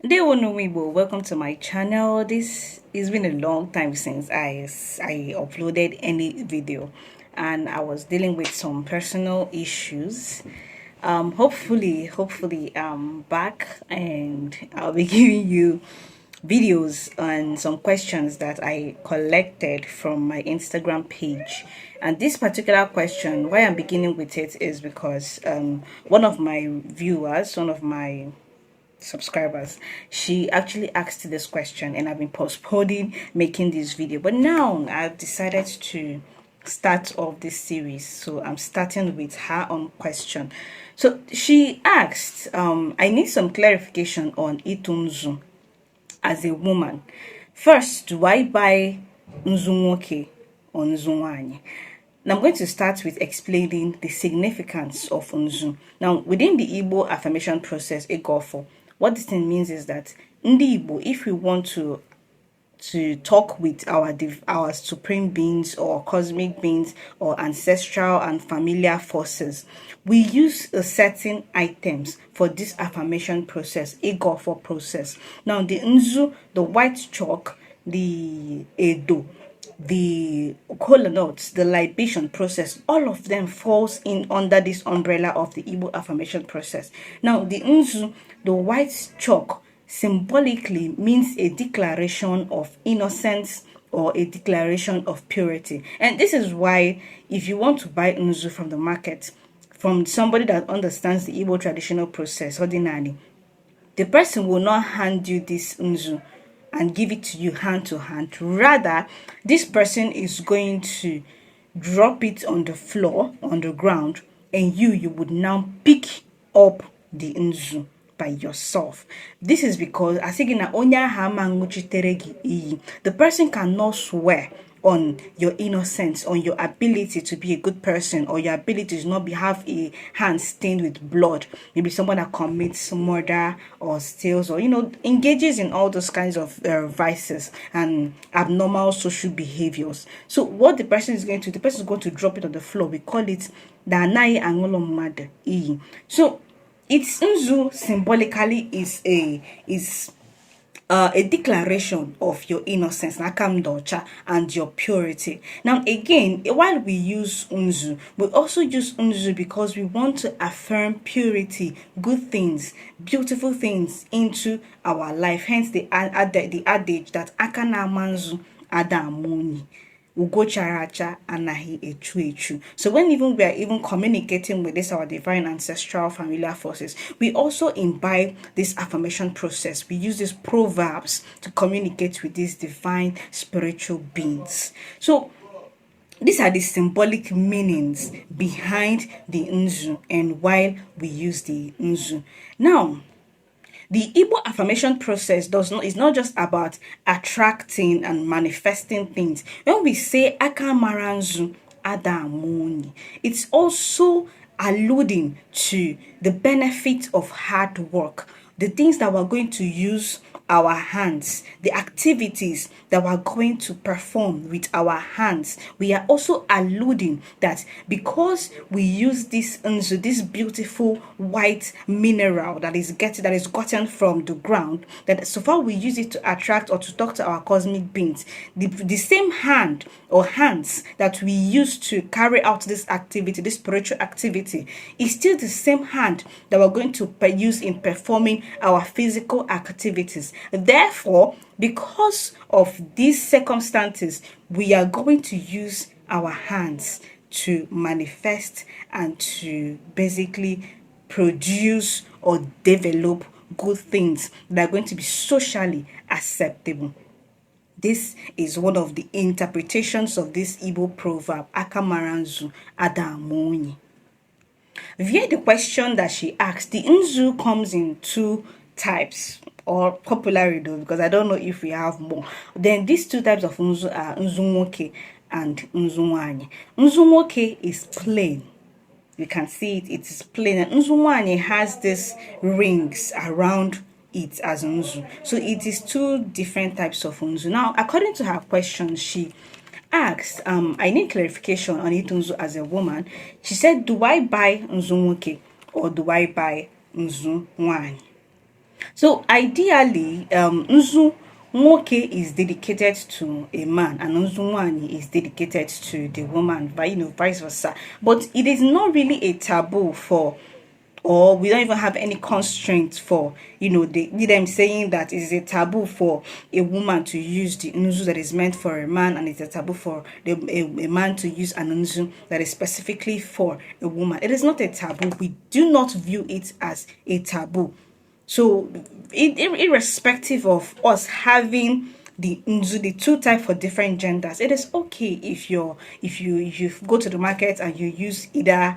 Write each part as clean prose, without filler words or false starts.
Igbo, welcome to my channel. This has been a long time since I uploaded any video, and I was dealing with some personal issues. Hopefully I'm back, and I'll be giving you videos on some questions that I collected from my Instagram page. And this particular question, why I'm beginning with it, is because one of my viewers, one of my subscribers, she actually asked this question, and I've been postponing making this video, but now I've decided to start off this series, so I'm starting with her own question. So she asked, I need some clarification on itunzu as a woman. First, do I buy Nzu Nwoke or Nzu Nwanyi? Now I'm going to start with explaining the significance of Nzu. Now, within the Igbo affirmation process, Igo Ogo, what this thing means is that in the Igbo, if we want to talk with our supreme beings or cosmic beings or ancestral and familiar forces, we use a certain items for this affirmation process, Igo Ogo process. Now the Nzu, the white chalk, the Edo, the kola nuts, the libation process, all of them falls in under this umbrella of the Igbo affirmation process. Now the Nzu, the white chalk, symbolically means a declaration of innocence or a declaration of purity. And this is why if you want to buy Nzu from the market, from somebody that understands the Igbo traditional process, odinaani, the person will not hand you this Nzu and give it to you hand to hand. Rather, this person is going to drop it on the floor, on the ground, and you would now pick up the Nzu by yourself. This is because the person cannot swear on your innocence, on your ability to be a good person, or your ability to not have a hand stained with blood. Maybe someone that commits murder or steals, or engages in all those kinds of vices and abnormal social behaviors. So what the person is going to, the person is going to drop it on the floor. We call it the anai angolo mad. So its Nzu symbolically is a declaration of your innocence, and your purity. Now, again, while we use Nzu, we also use Nzu because we want to affirm purity, good things, beautiful things into our life. Hence, the adage that akana manzu adamoni. Ugocharacha anahi echu echu. So when we are even communicating with this our divine ancestral familiar forces, we also imbibe this affirmation process. We use these proverbs to communicate with these divine spiritual beings. So these are the symbolic meanings behind the Nzu and why we use the Nzu. Now, the Igbo affirmation process is not just about attracting and manifesting things. When we say akamaranzu adamoni, it's also alluding to the benefit of hard work, the things that we're going to use our hands, the activities that we're going to perform with our hands. We are also alluding that because we use this Nzu, this beautiful white mineral that is gotten from the ground, that so far we use it to attract or to talk to our cosmic beings. The same hand or hands that we use to carry out this activity, this spiritual activity, is still the same hand that we're going to use in performing our physical activities. Therefore, because of these circumstances, we are going to use our hands to manifest and to basically produce or develop good things that are going to be socially acceptable. This is one of the interpretations of this Igbo proverb, Akamaranzu Adamoni. Via the question that she asked, the Nzu comes in two types, or popularly though, because I don't know if we have more. Then these two types of Nzu are Nzu Nwoke and Nzu Nwanyi. Nzu Nwoke is plain. You can see it is plain. And Nzu Nwanyi has these rings around it as Nzu. So it is two different types of Nzu. Now, according to her question, she asked, I need clarification on it Nzu as a woman. She said, do I buy Nzu Nwoke or do I buy Nzu Nwanyi? So ideally, Nzu Nwoke is dedicated to a man and Nzu Nwanyi is dedicated to the woman, but vice versa. But it is not really a taboo for, or we don't even have any constraints for, them saying that it is a taboo for a woman to use the Nzu that is meant for a man, and it's a taboo for a man to use an Nzu that is specifically for a woman. It is not a taboo. We do not view it as a taboo. So, irrespective of us having the two type for different genders, it is okay if you go to the market and you use either,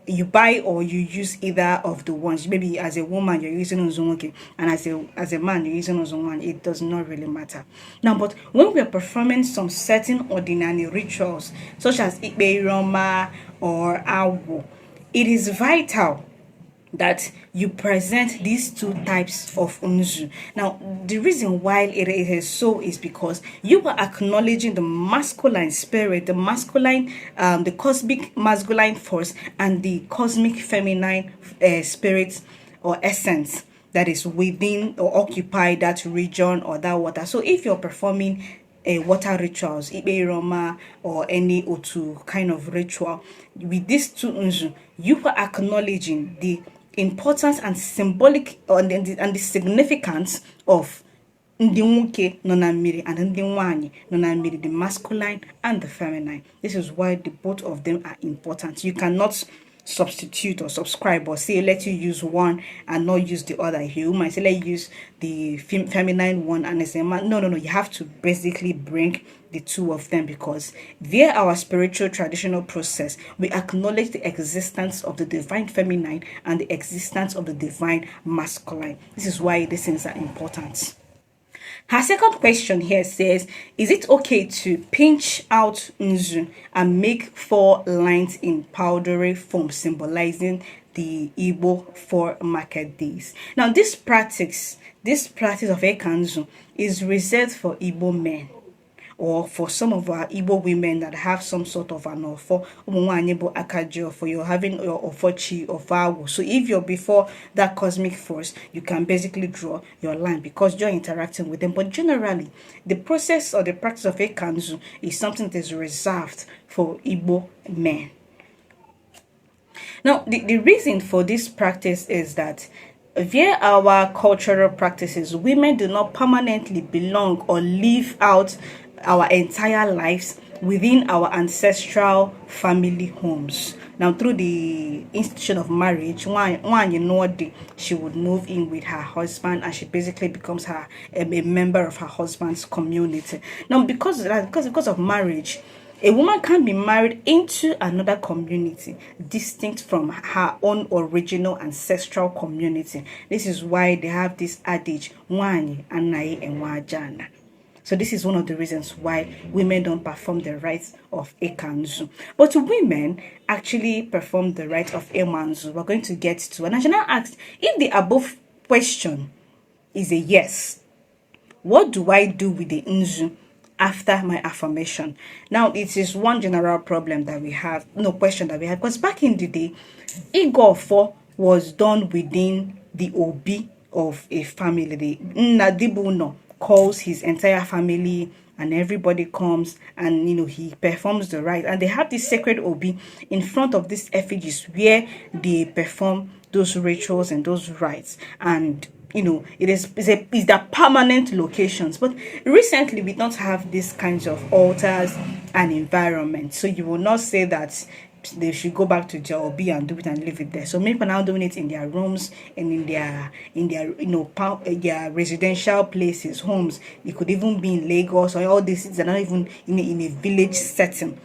you buy or you use either of the ones. Maybe as a woman you're using Nwoke, and as a man you're using Nzu. It does not really matter. Now, but when we are performing some certain odinaani rituals, such as ikpe or awo, it is vital that you present these two types of Nzu. Now, the reason why it is so is because you are acknowledging the masculine spirit, the cosmic masculine force, and the cosmic feminine spirit or essence that is within or occupy that region or that water. So if you're performing water rituals, Ikpe Roma, or any Otu kind of ritual, with these two Nzu, you are acknowledging the importance and symbolic and the significance of ndị nwoke nọ na mmiri and ndị nwaanyi nọ na mmiri, the masculine and the feminine. This is why the both of them are important. You cannot substitute or subscribe or say let you use one and not use the other. If you might say let you use the feminine one and as a man, no, you have to basically bring the two of them, because via our spiritual traditional process we acknowledge the existence of the divine feminine and the existence of the divine masculine. This is why these things are important. Her second question here says, is it okay to pinch out Nzu and make 4 lines in powdery foam, symbolizing the Igbo 4 market days? Now, this practice of Ekanzu is reserved for Igbo men, or for some of our Igbo women that have some sort of an offer, for you're having your ofochi or vawo. So if you're before that cosmic force, you can basically draw your line because you're interacting with them. But generally, the process or the practice of Ekanzu is something that is reserved for Igbo men. Now, the reason for this practice is that via our cultural practices, women do not permanently belong or live out our entire lives within our ancestral family homes. Now, through the institution of marriage, she would move in with her husband, and she basically becomes a member of her husband's community. Now, because of marriage, a woman can be married into another community distinct from her own original ancestral community. This is why they have this adage, nwaanyi, anaghị enwe ajana. So this is one of the reasons why women don't perform the rites of Ekanzu. But women actually perform the rite of Emanzu. We're going to get to. And I should now ask, if the above question is a yes, what do I do with the Nzu after my affirmation? Now, it is one general problem that we have, no question that we have, because back in the day, Igo Ogo was done within the obi of a family. The Nnadibuno calls his entire family and everybody comes and he performs the rite, and they have this sacred obi in front of these effigies where they perform those rituals and those rites. And it's the permanent locations. But recently we don't have these kinds of altars and environments, so you will not say that they should go back to their obi and do it and leave it there. So many people now doing it in their rooms and in their their residential places, homes. It could even be in Lagos, or all these things are not even in a village setting.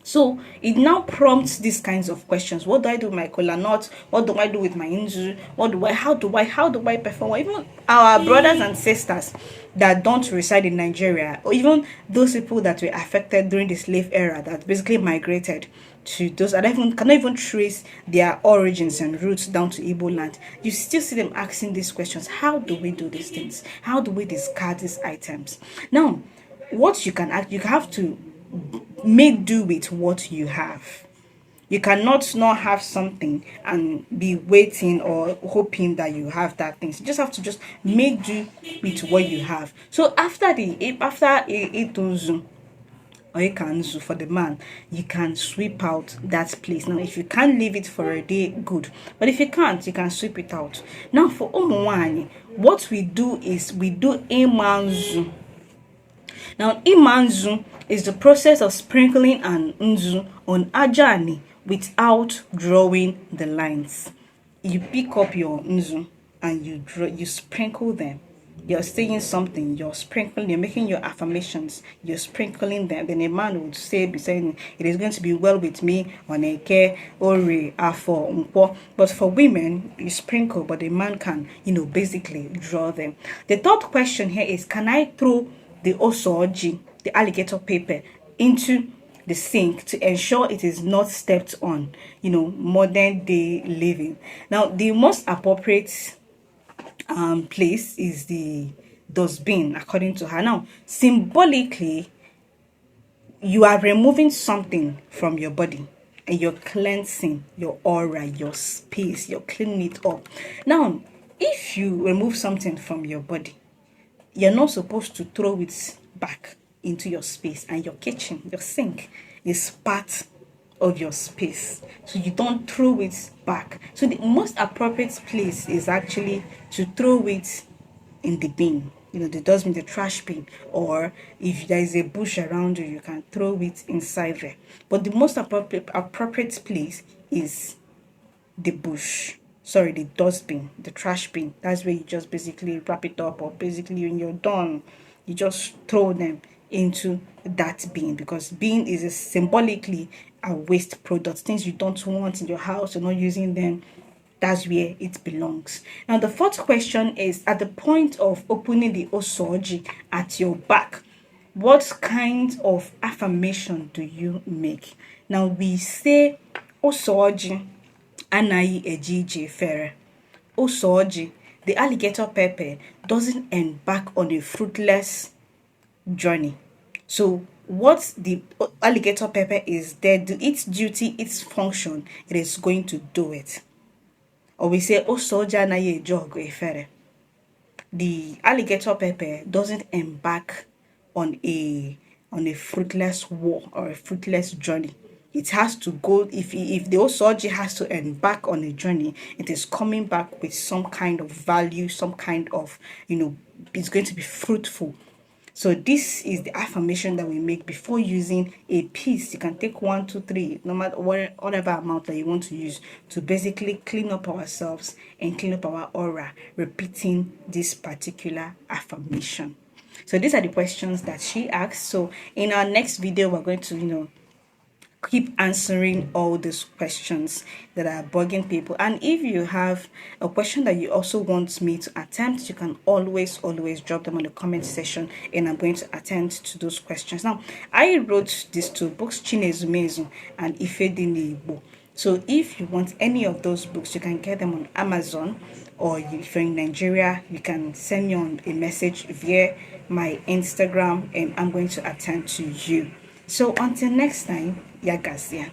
So it now prompts these kinds of questions. What do I do with my kola nut? What do I do with my Nzu? How do I perform? Even our brothers and sisters that don't reside in Nigeria, or even those people that were affected during the slave era that basically migrated to those that cannot even trace their origins and roots down to Igbo land, you still see them asking these questions. How do we do these things? How do we discard these items? Now, what you can act, you have to make do with what you have. You cannot not have something and be waiting or hoping that you have that thing. So you just have to just make do with what you have. So after Itunzu or Ikanzu for the man, you can sweep out that place. Now, if you can't leave it for a day, good. But if you can't, you can sweep it out. Now, for nwaanyi, what we do is we do imanzu. Now, imanzu is the process of sprinkling an nzu on ajani without drawing the lines. You pick up your nzu and you sprinkle them. You're saying something, you're sprinkling, you're making your affirmations, you're sprinkling them. Then a man would be saying, it is going to be well with me, oneke, ori, afo, unpo. But for women, you sprinkle, but a man can, basically draw them. The third question here is, can I throw the osoji, the alligator paper, into the sink to ensure it is not stepped on? Modern day living. Now, the most appropriate place is the dustbin, according to her. Now, symbolically, you are removing something from your body and you're cleansing your aura, your space, you're cleaning it up. Now, if you remove something from your body, you're not supposed to throw it back into your space, and your kitchen, your sink, is part of your space, so you don't throw it back. So the most appropriate place is actually to throw it in the bin, the dustbin, the trash bin, or if there is a bush around you, you can throw it inside there. But the most appropriate place is the the dustbin, the trash bin. That's where you just basically wrap it up, or basically when you're done, you just throw them into that bin, because bin is symbolically a waste product, things you don't want in your house, you're not using them. That's where it belongs. Now, the fourth question is, at the point of opening the osoji at your back, what kind of affirmation do you make? Now, we say osoji anaghị eje ije fere. Osoji, the alligator pepper, doesn't embark on a fruitless journey. So what the alligator pepper is there, its duty, its function, it is going to do it. Or we say osoji anaghị eje ọgụ efere. The alligator pepper doesn't embark on a fruitless war or a fruitless journey. It has to go, if the osoji has to embark on a journey, it is coming back with some kind of value, some kind of, it's going to be fruitful. So this is the affirmation that we make before using a piece. You can take 1, 2, 3, no matter whatever amount that you want to use, to basically clean up ourselves and clean up our aura, repeating this particular affirmation. So these are the questions that she asked. So in our next video, we're going to, keep answering all these questions that are bugging people. And if you have a question that you also want me to attempt, you can always drop them on the comment section, and I'm going to attend to those questions. Now, I wrote these 2 books, Chinezumezu and Igbo. So if you want any of those books, you can get them on Amazon, or if you're in Nigeria, you can send me on a message via my Instagram, and I'm going to attend to you. So until next time, gazie.